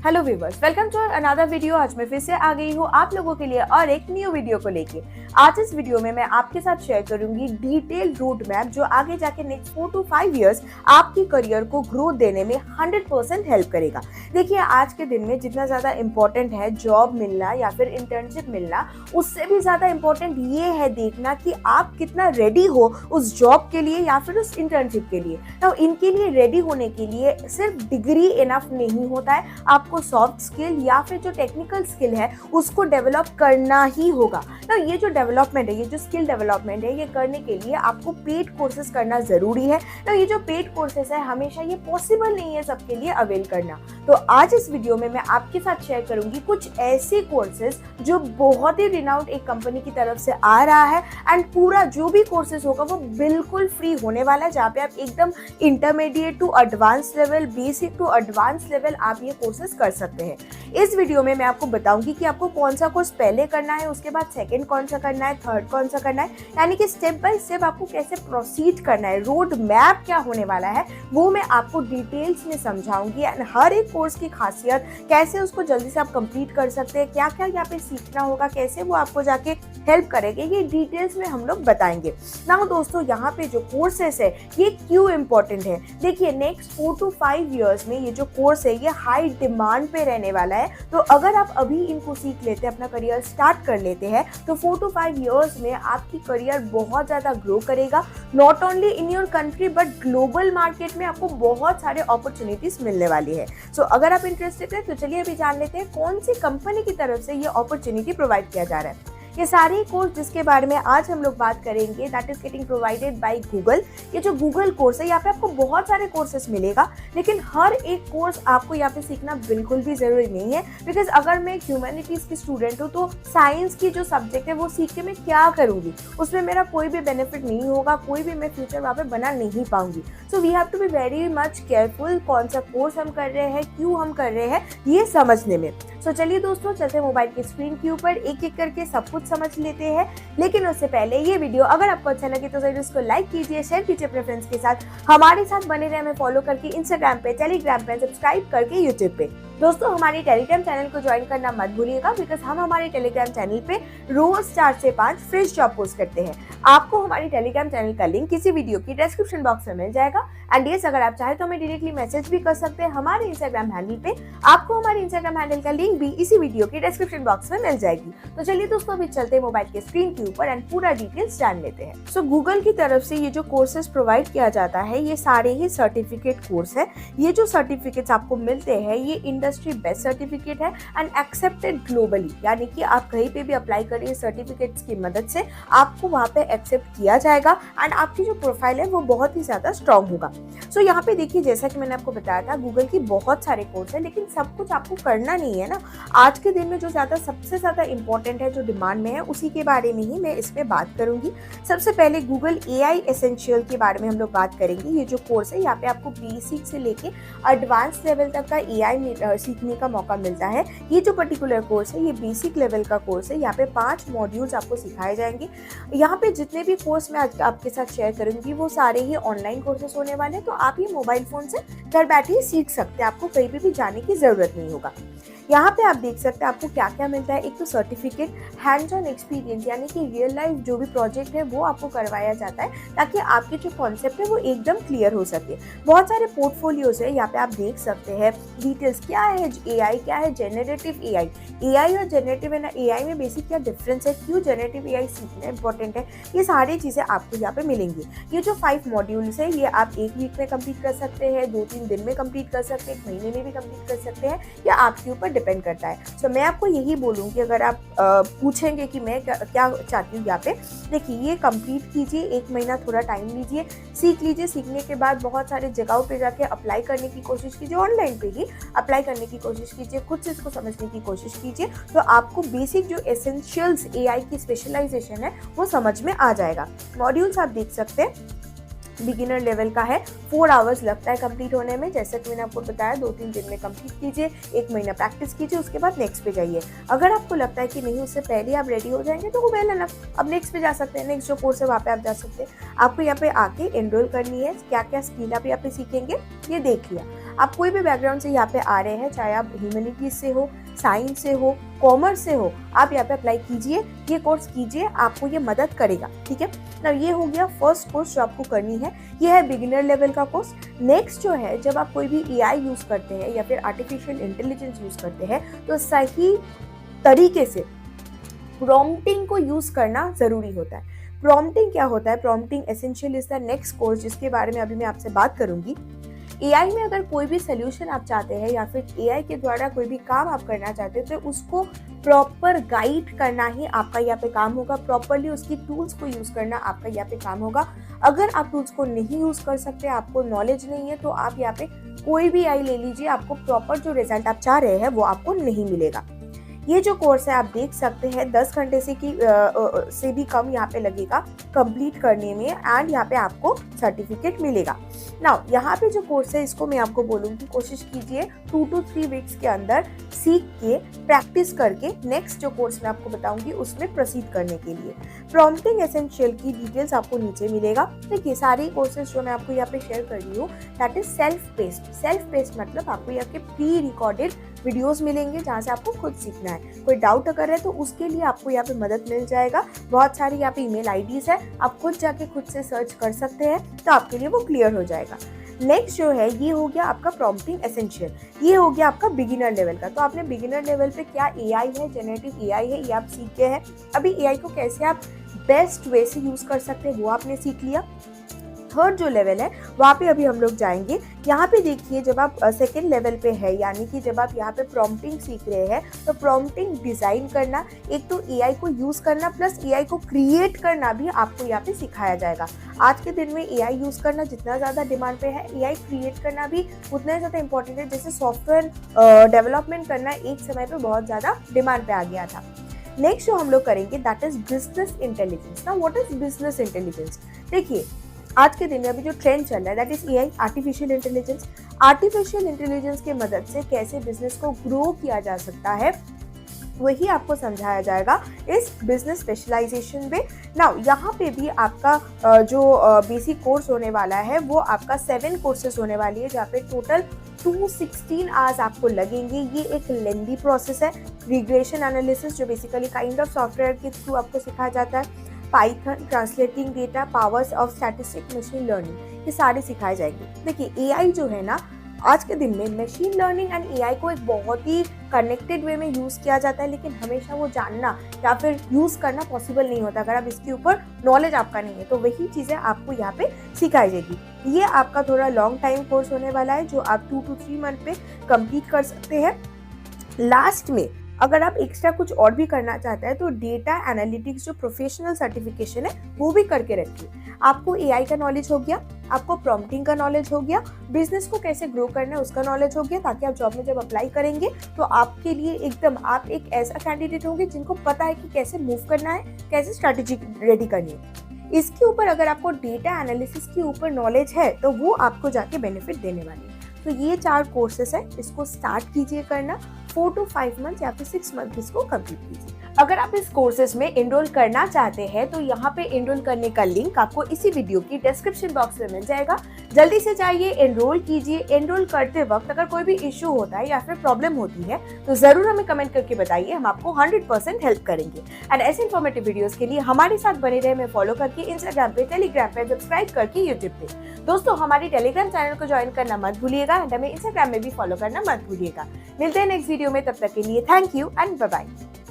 Hello viewers, welcome to another video. आज मैं फिर से आ गई हूँ आप लोगों के लिए और एक न्यू वीडियो को लेके। आज इस वीडियो में मैं आपके साथ शेयर करूंगी डिटेल रूट मैप जो आगे जाके नेक्स्ट 4 to 5 इयर्स आपकी करियर को ग्रोथ देने में 100% हेल्प करेगा। देखिए, आज के दिन में जितना ज्यादा इम्पोर्टेंट है जॉब मिलना या फिर इंटर्नशिप मिलना, उससे भी ज्यादा इम्पोर्टेंट ये है देखना कि आप कितना रेडी हो उस जॉब के लिए या फिर उस इंटर्नशिप के लिए। तो इनके लिए रेडी होने के लिए सिर्फ डिग्री इनफ नहीं होता है, आपको सॉफ्ट स्किल या फिर जो टेक्निकल स्किल है उसको डेवलप करना ही होगा। ना ये जो डेवलपमेंट है, ये जो स्किल डेवलपमेंट है, ये करने के लिए आपको पेड कोर्सेज करना जरूरी है। ना ये जो पेड कोर्सेज है हमेशा ये पॉसिबल नहीं है सबके लिए अवेल करना। तो आज इस वीडियो में मैं आपके साथ शेयर करूंगी कुछ ऐसे कोर्सेज जो बहुत ही रिनाउंड एक कंपनी की तरफ से आ रहा है एंड पूरा जो भी कोर्सेज होगा वो बिल्कुल फ्री होने वाला है, जहाँ पे आप एकदम intermediate to advance level, basic to advance level आप ये कोर्सेज कर सकते हैं। इस वीडियो में मैं आपको बताऊंगी कि आपको कौन सा कोर्स पहले करना है, उसके बाद सेकंड कौन सा करना है, थर्ड कौन सा करना है, यानी कि स्टेप बाय स्टेप आपको कैसे प्रोसीड करना है, रोड मैप क्या होने वाला है वो मैं आपको डिटेल्स में समझाऊंगी। एंड हर एक कोर्स की खासियत, कैसे उसको जल्दी से आप कंप्लीट कर सकते हैं, क्या क्या यहाँ पे सीखना होगा, कैसे वो आपको जाके हेल्प करेंगे, ये डिटेल्स में हम लोग बताएंगे ना। दोस्तों, यहाँ पे जो कोर्सेस है ये क्यों इम्पोर्टेंट है, देखिए नेक्स्ट 4 to 5 इयर्स में ये जो कोर्स है ये हाई डिमांड पे रहने वाला है। तो अगर आप अभी इनको सीख लेते हैं, अपना करियर स्टार्ट कर लेते हैं, तो 4 to 5 इयर्स में आपकी करियर बहुत ज्यादा ग्रो करेगा। Not only in your country but global market में आपको बहुत सारे अपॉर्चुनिटीज मिलने वाली है। सो अगर आप इंटरेस्टेड है तो चलिए अभी जान लेते हैं कौन सी कंपनी की तरफ से ये अपॉर्चुनिटी प्रोवाइड किया जा रहा है। ये सारे कोर्स जिसके बारे में आज हम लोग बात करेंगे that is getting provided by Google. ये जो गूगल कोर्स है यहाँ पे आपको बहुत सारे कोर्सेस मिलेगा, लेकिन हर एक कोर्स आपको यहाँ पे सीखना बिल्कुल भी जरूरी नहीं है। बिकॉज अगर मैं ह्यूमैनिटीज की स्टूडेंट हूँ तो साइंस की जो सब्जेक्ट है वो सीख के मैं क्या करूंगी, उसमें मेरा कोई भी बेनिफिट नहीं होगा, कोई भी मैं फ्यूचर वहाँ पे बना नहीं पाऊंगी। So we have to be very much careful कौन सा कोर्स हम कर रहे हैं, क्यों हम कर रहे हैं, ये समझने में। सो चलिए दोस्तों, चलते मोबाइल की स्क्रीन के ऊपर एक एक करके सब कुछ समझ लेते हैं। लेकिन उससे पहले ये वीडियो अगर आपको अच्छा लगे तो जरूर इसको लाइक कीजिए, शेयर कीजिए अपने फ्रेंड्स के साथ। हमारे साथ बने रहे, हमें फॉलो करके इंस्टाग्राम पे, टेलीग्राम पे, सब्सक्राइब करके यूट्यूब पे। दोस्तों, हमारे टेलीग्राम चैनल को ज्वाइन करना मत भूलिएगा, बिकॉज हम हमारे टेलीग्राम चैनल पे रोज 4 से 5 फ्रेश जॉब पोस्ट करते हैं। आपको हमारे टेलीग्राम चैनल का लिंक किसी वीडियो की डिस्क्रिप्शन बॉक्स में मिल जाएगा। एंड यस, अगर आप चाहे तो हमें डायरेक्टली मैसेज भी कर सकते हैं हमारे इंस्टाग्राम हैंडल पे। आपको हमारे इंस्टाग्राम हैंडल का लिंक भी इसी वीडियो की डिस्क्रिप्शन बॉक्स में मिल जाएगी। तो चलिए दोस्तों, अभी चलते हैं मोबाइल के स्क्रीन के ऊपर एंड पूरा डिटेल्स जान लेते हैं। सो गूगल की तरफ से ये जो कोर्सेज प्रोवाइड किया जाता है ये सारे ही सर्टिफिकेट कोर्स है। ये जो सर्टिफिकेट्स आपको मिलते हैं ये इंडस्ट्री बेस्ट सर्टिफिकेट है एंड एक्सेप्टेड ग्लोबली, यानी कि आप कहीं पे भी अप्लाई करिए सर्टिफिकेट्स की मदद से आपको वहाँ पे एक्सेप्ट किया जाएगा एंड आपकी जो प्रोफाइल है वो बहुत ही ज्यादा स्ट्रॉन्ग होगा। सो यहाँ पे देखिए, जैसा कि मैंने आपको बताया था गूगल की बहुत सारे कोर्स है, लेकिन सब कुछ आपको करना नहीं है ना। आज के दिन में जो सबसे ज्यादा इंपॉर्टेंट है, जो डिमांड में है, उसी के बारे में ही मैं इसमें बात करूंगी। सबसे पहले गूगल AI एसेंशियल के बारे में हम लोग बात करेंगे। ये जो कोर्स है यहाँ पे आपको बेसिक से लेके एडवांस लेवल तक का AI सीखने का मौका मिलता है। ये जो पर्टिकुलर कोर्स है ये बेसिक लेवल का कोर्स है। यहाँ पे 5 मॉड्यूल्स आपको सिखाए जाएंगे। यहाँ पे जितने भी कोर्स मैं आज आपके साथ शेयर करूंगी वो सारे ही ऑनलाइन कोर्सेस होने वाले हैं, तो आप ये मोबाइल फोन से घर बैठे ही सीख सकते हैं, आपको कहीं भी जाने की जरूरत नहीं होगा। यहाँ पे आप देख सकते हैं आपको क्या क्या मिलता है। एक तो सर्टिफिकेट, हैंड्स ऑन एक्सपीरियंस, यानी कि रियल लाइफ जो भी प्रोजेक्ट है वो आपको करवाया जाता है ताकि आपके जो कॉन्सेप्ट है वो एकदम क्लियर हो सके। बहुत सारे पोर्टफोलियोज है, यहाँ पे आप देख सकते हैं डिटेल्स, क्या है AI, क्या है जेनरेटिव AI और जेनरेटिव AI में बेसिक क्या डिफरेंस है, क्यों जेनरेटिव AI सीखना इंपॉर्टेंट है, ये सारी चीजें आपको यहाँ पे मिलेंगी। ये जो 5 मॉड्यूल्स है ये आप 1 वीक में कंप्लीट कर सकते हैं, 2-3 दिन में कंप्लीट कर सकते हैं, 1 महीने में भी कंप्लीट कर सकते हैं, या आपके ऊपर डिपेंड करता है। सो मैं आपको यही बोलूंगी, अगर आप पूछेंगे कि मैं क्या चाहती हूँ यहाँ पे, देखिए ये कंप्लीट कीजिए, 1 महीना थोड़ा टाइम लीजिए, सीख लीजिए। सीखने के बाद बहुत सारे जगहों पे जाके अप्लाई करने की कोशिश कीजिए, ऑनलाइन पे ही अप्लाई करने की कोशिश कीजिए, खुद से इसको समझने की कोशिश कीजिए, तो आपको बेसिक जो एसेंशियल्स AI की स्पेशलाइजेशन है वो समझ में आ जाएगा। मॉड्यूल्स आप देख सकते हैं बिगिनर लेवल का है, 4 आवर्स लगता है कंप्लीट होने में। जैसे कि मैंने आपको बताया 2-3 दिन में कंप्लीट कीजिए, 1 महीना प्रैक्टिस कीजिए, उसके बाद नेक्स्ट पे जाइए। अगर आपको लगता है कि नहीं उससे पहले आप रेडी हो जाएंगे तो वेल एनफ, अब नेक्स्ट पे जा सकते हैं, नेक्स्ट जो कोर्स है वहाँ पे आप जा सकते हैं। आपको यहाँ पे आके एनरोल करनी है, क्या क्या स्किल आप यहाँ पे सीखेंगे ये देख लिया। आप कोई भी बैकग्राउंड से यहाँ पे आ रहे हैं, चाहे आप ह्यूमैनिटीज से हो, साइंस से हो, कॉमर्स से हो, आप यहाँ पे अप्लाई कीजिए, ये कोर्स कीजिए, आपको ये मदद करेगा। ठीक है ना, ये हो गया फर्स्ट कोर्स जो आपको करनी है, ये है बिगिनर लेवल का कोर्स। नेक्स्ट जो है, जब आप कोई भी एआई यूज करते हैं या फिर आर्टिफिशियल इंटेलिजेंस यूज करते हैं तो सही तरीके से प्रॉम्प्टिंग को यूज करना जरूरी होता है। प्रॉम्प्टिंग क्या होता है? Prompting essential is the next course जिसके बारे में अभी मैं आपसे बात करूंगी। एआई में अगर कोई भी सोल्यूशन आप चाहते हैं या फिर एआई के द्वारा कोई भी काम आप करना चाहते हैं तो उसको प्रॉपर गाइड करना ही आपका यहाँ पे काम होगा। प्रॉपरली उसकी टूल्स को यूज करना आपका यहाँ पे काम होगा। अगर आप टूल्स को नहीं यूज कर सकते, आपको नॉलेज नहीं है, तो आप यहाँ पे कोई भी एआई ले लीजिए, आपको प्रॉपर जो रिजल्ट आप चाह रहे हैं वो आपको नहीं मिलेगा। ये जो कोर्स है आप देख सकते हैं 10 घंटे से भी कम यहाँ पे लगेगा कंप्लीट करने में, एंड यहाँ पे आपको सर्टिफिकेट मिलेगा। नाउ यहाँ पे जो कोर्स है इसको मैं आपको बोलूँगी, कोशिश कीजिए 2 to 3 वीक्स के अंदर सीख के प्रैक्टिस करके नेक्स्ट जो कोर्स मैं आपको बताऊंगी उसमें प्रोसीड करने के लिए। प्रॉम्प्टिंग एसेंशियल की डिटेल्स आपको नीचे मिलेगा। देखिए सारे कोर्सेज जो मैं आपको यहाँ पे शेयर कर रही हूँ that is self paced. Self paced मतलब आपको यहाँ के प्री रिकॉर्डेड वीडियोस मिलेंगे जहाँ से आपको खुद सीखना है। कोई डाउट अगर है तो उसके लिए आपको यहाँ पे मदद मिल जाएगा। बहुत सारी यहाँ पे ईमेल आईडीज है, आप खुद जाके खुद से सर्च कर सकते हैं, तो आपके लिए वो क्लियर हो जाएगा। नेक्स्ट जो है ये हो गया आपका प्रॉम्प्टिंग एसेंशियल, ये हो गया आपका बिगिनर लेवल का। तो आपने बिगिनर लेवल पे क्या एआई है, जनरेटिव एआई है, ये आप सीख गए हैं। अभी एआई को कैसे आप बेस्ट वे से यूज कर सकते हैं वो आपने सीख लिया। थर्ड जो लेवल है वहाँ पे अभी हम लोग जाएंगे। यहाँ पे देखिए जब आप सेकेंड लेवल पे है, यानी कि जब आप यहाँ पे प्रॉम्प्टिंग सीख रहे हैं तो प्रॉम्प्टिंग डिजाइन करना, एक तो एआई को यूज करना प्लस एआई को क्रिएट करना भी आपको यहाँ पे सिखाया जाएगा। आज के दिन में एआई यूज करना जितना ज्यादा डिमांड पे है, एआई क्रिएट करना भी उतना ही ज्यादा इंपॉर्टेंट है। जैसे सॉफ्टवेयर डेवलपमेंट करना एक समय पे बहुत ज्यादा डिमांड पे आ गया था। नेक्स्ट जो हम लोग करेंगे दैट इज बिजनेस इंटेलिजेंस। ना व्हाट इज बिजनेस इंटेलिजेंस? देखिए आज के दिन में अभी जो ट्रेंड चल रहा है that is AI, artificial intelligence. Artificial intelligence के मदद से कैसे बिजनेस को ग्रो किया जा सकता है वही आपको समझाया जाएगा इस बिजनेस स्पेशलाइजेशन में। नाउ यहाँ पे भी आपका जो बेसिक कोर्स होने वाला है वो आपका 7 कोर्सेज होने वाली है, जहाँ पे टोटल 216 आवर्स आपको लगेंगे। ये एक लेंदी प्रोसेस है। रिग्रेशन एनालिसिस जो बेसिकली काइंड ऑफ सॉफ्टवेयर के थ्रू आपको सिखाया जाता है, Python, translating data, powers of statistic, machine learning, ये सारे सिखाए जाएंगे। देखिए एआई जो है ना आज के दिन में मशीन लर्निंग एंड एआई को एक बहुत ही कनेक्टेड वे में यूज किया जाता है, लेकिन हमेशा वो जानना या फिर यूज करना पॉसिबल नहीं होता अगर आप इसके ऊपर नॉलेज आपका नहीं है। तो वही चीजें आपको यहाँ पे सिखाई जाएगी। ये आपका थोड़ा लॉन्ग टाइम कोर्स होने वाला है जो आप 2 to 3 मंथ पे कंप्लीट कर सकते हैं। लास्ट में अगर आप एक्स्ट्रा कुछ और भी करना चाहते हैं तो डेटा एनालिटिक्स जो प्रोफेशनल सर्टिफिकेशन है वो भी करके रखिए। आपको एआई का नॉलेज हो गया, आपको प्रॉम्प्टिंग का नॉलेज हो गया, बिजनेस को कैसे ग्रो करना है उसका नॉलेज हो गया, ताकि आप जॉब में जब अप्लाई करेंगे तो आपके लिए एकदम आप एक ऐसा कैंडिडेट होंगे जिनको पता है कि कैसे मूव करना है, कैसे स्ट्रैटेजी रेडी करनी है। इसके ऊपर अगर आपको डेटा एनालिसिस के ऊपर नॉलेज है तो वो आपको जाके बेनिफिट देने वाली है। तो ये 4 कोर्सेस है, इसको स्टार्ट कीजिए करना। 4 to 5 मंथ या फिर 6 मंथ इसको कंप्लीट कीजिए। अगर आप इस कोर्सेज में एनरोल करना चाहते हैं तो यहाँ पे एनरोल करने का लिंक आपको इसी वीडियो की डिस्क्रिप्शन बॉक्स में मिल जाएगा। जल्दी से जाइए, एनरोल कीजिए। एनरोल करते वक्त अगर कोई भी इश्यू होता है या फिर प्रॉब्लम होती है तो जरूर हमें कमेंट करके बताइए, हम आपको 100% हेल्प करेंगे। एंड ऐसे इन्फॉर्मेटिव वीडियोस के लिए हमारे साथ बने रहे, हमें फॉलो करके इंस्टाग्राम पे, टेलीग्राम पे, सब्सक्राइब करके यूट्यूब पे। दोस्तों हमारी टेलीग्राम चैनल को ज्वाइन करना मत भूलिएगा एंड हमें इंस्टाग्राम में भी फॉलो करना मत भूलिएगा। मिलते हैं नेक्स्ट वीडियो में, तब तक के लिए thank you and bye bye.